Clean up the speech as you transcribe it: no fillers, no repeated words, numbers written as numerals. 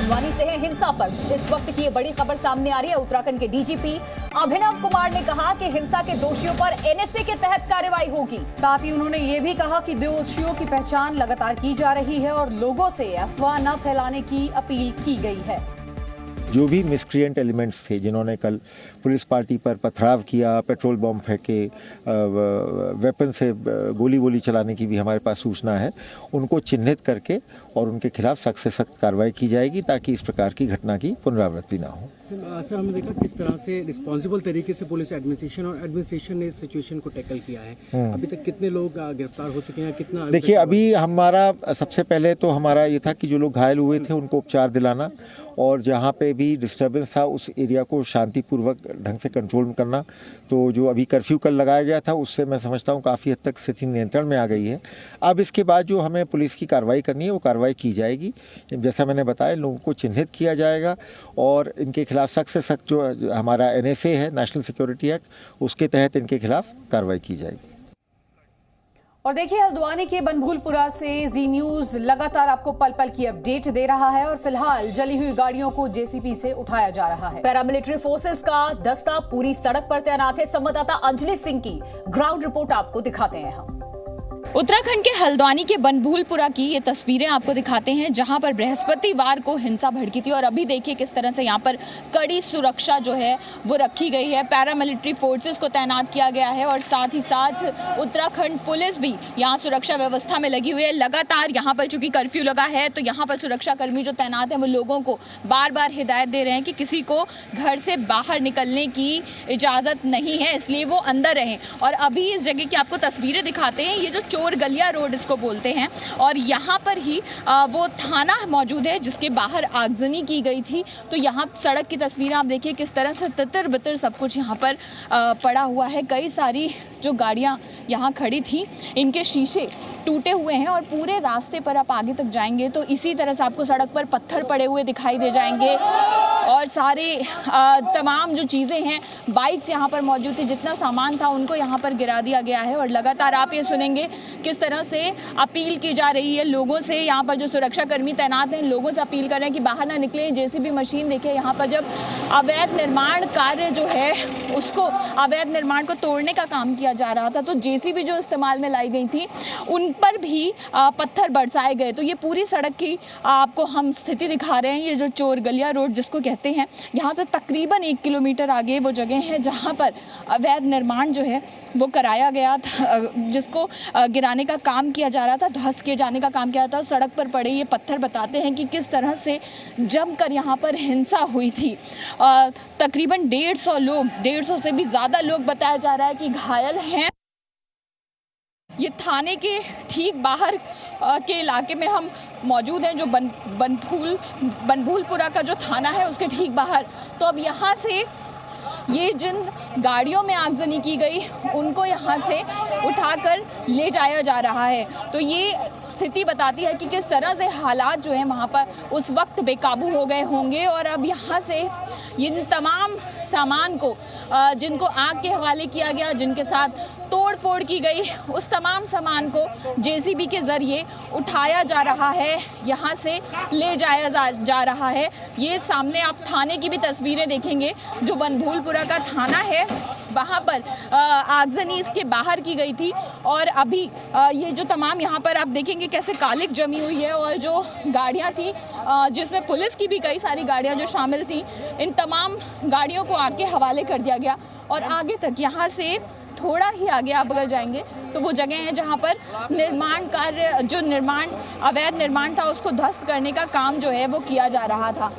हल्द्वानी से है हिंसा पर। इस वक्त की ये बड़ी खबर सामने आ रही है। उत्तराखंड के डीजीपी अभिनव कुमार ने कहा कि हिंसा के दोषियों पर एनएसए के तहत कार्रवाई होगी। साथ ही उन्होंने ये भी कहा कि दोषियों की पहचान लगातार की जा रही है और लोगों से अफवाह न फैलाने की अपील की गई है। जो भी मिसक्रिएंट एलिमेंट्स थे जिन्होंने कल पुलिस पार्टी पर पथराव किया, पेट्रोल बम फेंके, वेपन से गोली चलाने की भी हमारे पास सूचना है, उनको चिन्हित करके और उनके खिलाफ सख्त से सख्त कार्रवाई की जाएगी ताकि इस प्रकार की घटना की पुनरावृत्ति ना हो। सर, हमने देखा किस तरह से रिस्पॉन्सिबल तरीके से पुलिस एडमिनिस्ट्रेशन ने इस सिचुएशन को टैकल किया है। अभी तक कितने लोग गिरफ्तार हो चुके हैं, कितना? देखिए, अभी हमारा सबसे पहले तो हमारा ये था कि जो लोग घायल हुए थे उनको उपचार दिलाना और जहाँ पे भी डिस्टर्बेंस था उस एरिया को शांतिपूर्वक ढंग से कंट्रोल करना। तो जो अभी कर्फ्यू कल लगाया गया था उससे मैं समझता हूँ काफ़ी हद तक स्थिति नियंत्रण में आ गई है। अब इसके बाद जो हमें पुलिस की कार्रवाई करनी है वो कार्रवाई की जाएगी। जैसा मैंने बताया, लोगों को चिन्हित किया जाएगा और इनके खिलाफ सख्त से सख्त जो हमारा एनएसए है, नेशनल सिक्योरिटी एक्ट, उसके तहत इनके खिलाफ कार्रवाई की जाएगी। और देखिए, हल्द्वानी के बनभूलपुरा से जी न्यूज लगातार आपको पल पल की अपडेट दे रहा है और फिलहाल जली हुई गाड़ियों को जेसीबी से उठाया जा रहा है। पैरामिलिट्री फोर्सेस का दस्ता पूरी सड़क पर तैनात है। संवाददाता अंजलि सिंह की ग्राउंड रिपोर्ट आपको दिखाते हैं हम। उत्तराखंड के हल्द्वानी के बनभूलपुरा की ये तस्वीरें आपको दिखाते हैं जहां पर बृहस्पतिवार को हिंसा भड़की थी और अभी देखिए किस तरह से यहां पर कड़ी सुरक्षा जो है वो रखी गई है। पैरामिलिट्री फोर्सेस को तैनात किया गया है और साथ ही साथ उत्तराखंड पुलिस भी यहां सुरक्षा व्यवस्था में लगी हुई है। लगातार यहां पर चूंकि कर्फ्यू लगा है तो यहां पर सुरक्षा कर्मी जो तैनात हैं वो लोगों को बार बार हिदायत दे रहे हैं कि किसी को घर से बाहर निकलने की इजाज़त नहीं है, इसलिए वो अंदर रहें। और अभी इस जगह की आपको तस्वीरें दिखाते हैं। ये जो चोर गलिया रोड इसको बोलते हैं और यहाँ पर ही वो थाना मौजूद है जिसके बाहर आगजनी की गई थी। तो यहाँ सड़क की तस्वीरें आप देखिए किस तरह से तितर बितर सब कुछ यहाँ पर पड़ा हुआ है। कई सारी जो गाड़ियाँ यहाँ खड़ी थी इनके शीशे टूटे हुए हैं और पूरे रास्ते पर आप आगे तक जाएंगे तो इसी तरह से आपको सड़क पर पत्थर पड़े हुए दिखाई दे जाएंगे और सारे तमाम जो चीज़ें हैं, बाइक्स यहाँ पर मौजूद थी, जितना सामान था उनको यहाँ पर गिरा दिया गया है। और लगातार आप ये सुनेंगे किस तरह से अपील की जा रही है लोगों से। यहाँ पर जो सुरक्षा कर्मी तैनात हैं लोगों से अपील कर रहे हैं कि बाहर ना निकलें। जेसीबी मशीन देखिए, यहाँ पर जब अवैध निर्माण कार्य जो है उसको, अवैध निर्माण को तोड़ने का काम किया जा रहा था तो जेसीबी जो इस्तेमाल में लाई गई थी उन पर भी पत्थर बरसाए गए। तो ये पूरी सड़क की आपको हम स्थिति दिखा रहे हैं। ये जो चोर गलिया रोड जिसको कहते हैं, यहाँ से तकरीबन 1 किलोमीटर आगे वो जगह है जहाँ पर अवैध निर्माण जो है वो कराया गया था, जिसको गिराने का काम किया जा रहा था, ध्वस्त किए जाने का काम किया था। सड़क पर पड़े ये पत्थर बताते हैं कि किस तरह से जमकर यहाँ पर हिंसा हुई थी। तकरीबन 150 लोग, 150 से भी ज़्यादा लोग बताया जा रहा है कि घायल हैं। ये थाने के ठीक बाहर के इलाके में हम मौजूद हैं, जो बनभूलपुरा का जो थाना है उसके ठीक बाहर। तो अब यहाँ से ये जिन गाड़ियों में आगजनी की गई उनको यहाँ से उठाकर ले जाया जा रहा है। तो ये स्थिति बताती है कि किस तरह से हालात जो हैं वहाँ पर उस वक्त बेकाबू हो गए होंगे। और अब यहाँ से इन तमाम सामान को जिनको आग के हवाले किया गया, जिनके साथ तोड़ फोड़ की गई, उस तमाम सामान को जेसीबी के ज़रिए उठाया जा रहा है, यहाँ से ले जाया जा रहा है। ये सामने आप थाने की भी तस्वीरें देखेंगे, जो बनभूलपुरा का थाना है वहाँ पर आगजनी इसके बाहर की गई थी। और अभी ये जो तमाम यहाँ पर आप देखेंगे कैसे कालिक जमी हुई है और जो गाड़ियाँ थी जिसमें पुलिस की भी कई सारी गाड़ियाँ जो शामिल थी, इन तमाम गाड़ियों को आग के हवाले कर दिया गया। और आगे तक यहाँ से थोड़ा ही आगे आप अगर जाएंगे तो वो जगह है जहाँ पर निर्माण कार्य, जो अवैध निर्माण था उसको ध्वस्त करने का काम जो है वो किया जा रहा था।